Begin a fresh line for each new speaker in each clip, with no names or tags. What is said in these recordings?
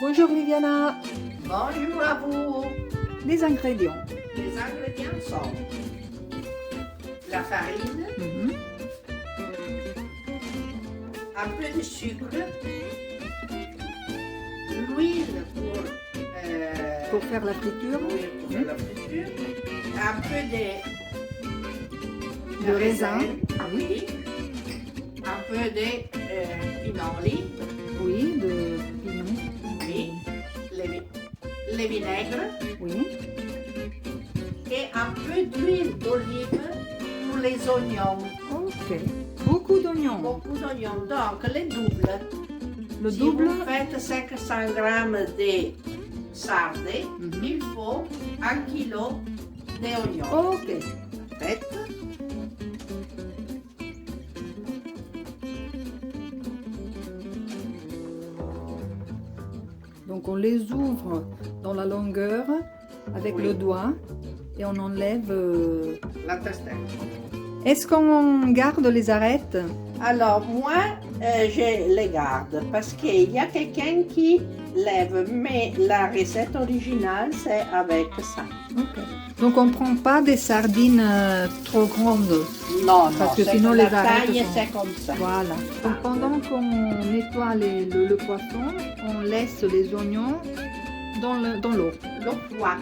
Bonjour Viviana.
Bonjour à vous.
Les ingrédients.
Les ingrédients sont la farine, un peu de sucre, l'huile
Pour faire la friture.
oui, pour faire la friture, un peu
De raisin.
oui, un peu de pinoli,
Oui, de pignon.
oui, les vinaigres
Oui.
et un peu d'huile d'olive pour les oignons.
Ok. Beaucoup d'oignons.
Beaucoup d'oignons, donc les doubles.
Le
Si
double.
vous faites 500 grammes de sardines, il faut 1 kilo d'oignons.
Ok.
Faites.
Donc on les ouvre dans la longueur avec
Oui.
le doigt et on enlève.
La testée.
Est-ce qu'on garde les arêtes?
Alors moi, je les garde parce qu'il y a quelqu'un qui lève, mais la recette originale, c'est avec ça.
Ok. Donc on ne prend pas des sardines trop grandes.
Non,
Parce que
c'est
sinon,
la
les arêtes
taille,
sont-
c'est comme ça.
Voilà. Donc pendant qu'on nettoie le poisson, on laisse les oignons dans l'eau
Le poids.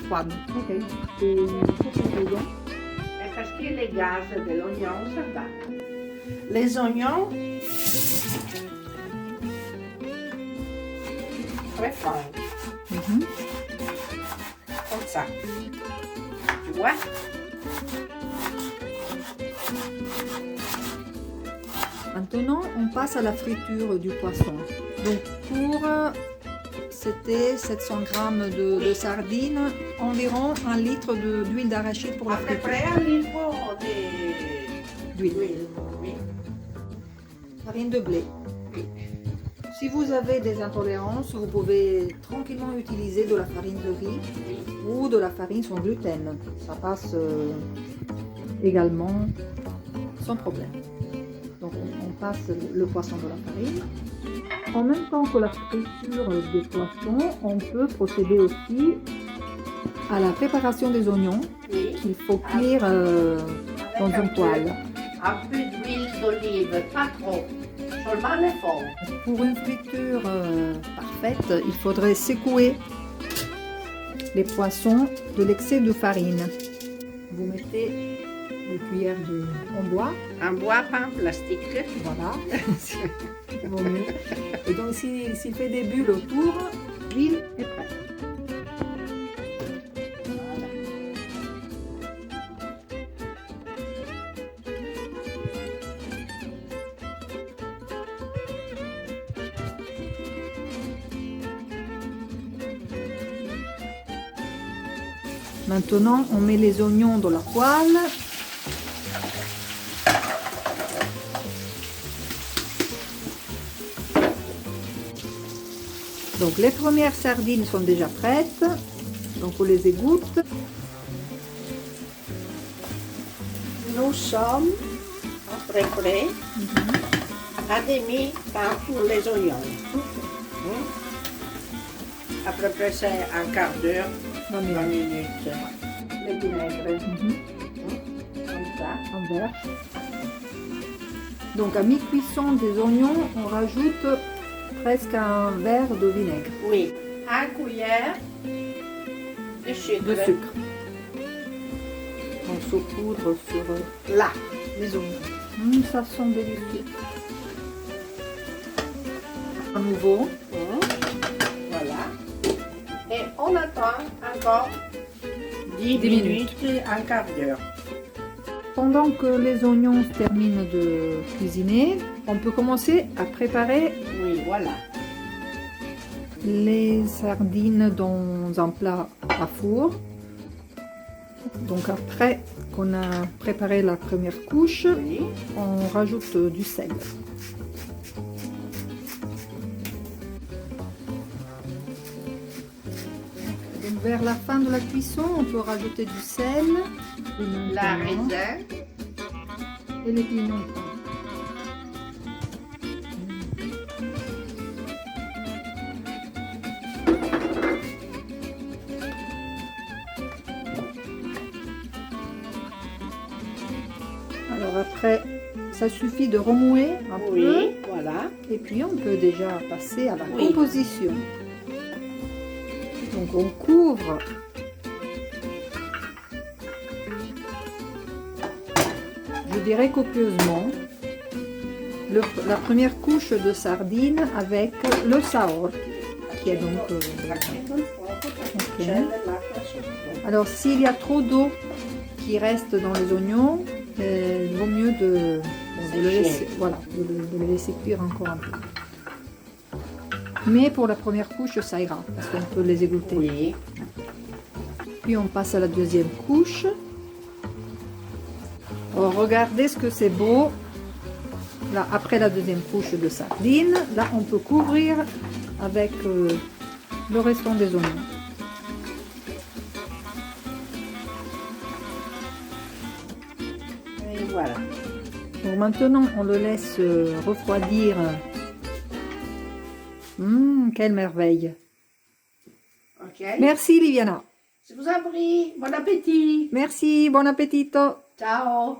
froide. Ok. Et dedans.
Et parce que les gaz de l'oignon, ça va. Les oignons, très fins, comme ça. Tu vois?
Maintenant, on passe à la friture du poisson. Donc pour c'était 700 grammes de sardines, environ 1 litre d'huile d'arachide pour la
À peu
friture.
près un litre
D'huile.
d'huile. Oui.
Farine de blé.
Oui.
Si vous avez des intolérances, vous pouvez tranquillement utiliser de la farine de riz
Oui.
ou de la farine sans gluten. Ça passe également sans problème. Donc on passe le poisson de la farine. En même temps que la friture des poissons, on peut procéder aussi à la préparation des oignons
Oui.
qu'il faut cuire dans
Avec
une poêle.
un peu d'huile d'olive, pas trop. Seulement le fond.
Pour une friture parfaite, il faudrait secouer les poissons de l'excès de farine. Vous mettez des cuillères en bois,
En bois, pas en plastique.
voilà, c'est vaut mieux. Et donc s'il fait des bulles autour, l'huile est prête. Maintenant, on met les oignons dans la poêle. Donc les premières sardines sont déjà prêtes. Donc on les égoutte.
Nous sommes à peu près à demi-temps pour les oignons. À peu près c'est un quart d'heure,
20
20
minutes.
minutes. Le vinaigre, comme ça.
Un verre. Donc à mi-cuisson des oignons, on rajoute presque un verre de vinaigre,
Oui, un cuillère de sucre.
de sucre. On saupoudre sur
Là.
les oignons. Ça sent délicieux. À nouveau.
Voilà. Et on attend encore 10
10
minutes, un quart d'heure.
Pendant que les oignons se terminent de cuisiner, on peut commencer à préparer
Oui, voilà.
les sardines dans un plat à four. Donc après qu'on a préparé la première couche,
Oui.
on rajoute du sel. Donc vers la fin de la cuisson, on peut rajouter du sel, et
La
maintenant-
raisin.
et les pignons. Alors après, ça suffit de remuer un peu.
Oui, voilà.
Et puis on peut déjà passer à la
Oui.
composition. Donc on couvre je dirais copieusement la première couche de sardines avec le saor qui est donc ok. Alors s'il y a trop d'eau qui reste dans les oignons, il vaut mieux de le laisser, voilà, de le laisser cuire encore un peu. Mais pour la première couche, ça ira, parce qu'on peut les égoutter.
Oui.
Puis on passe à la deuxième couche. Oh, regardez ce que c'est beau. Là, après la deuxième couche de sardines, là, on peut couvrir avec le restant des oignons.
Et voilà.
Donc maintenant, on le laisse refroidir. Quelle merveille!
Ok.
Merci Liviana.
Je vous en prie. Bon appétit.
Merci, bon appétit.
Ciao.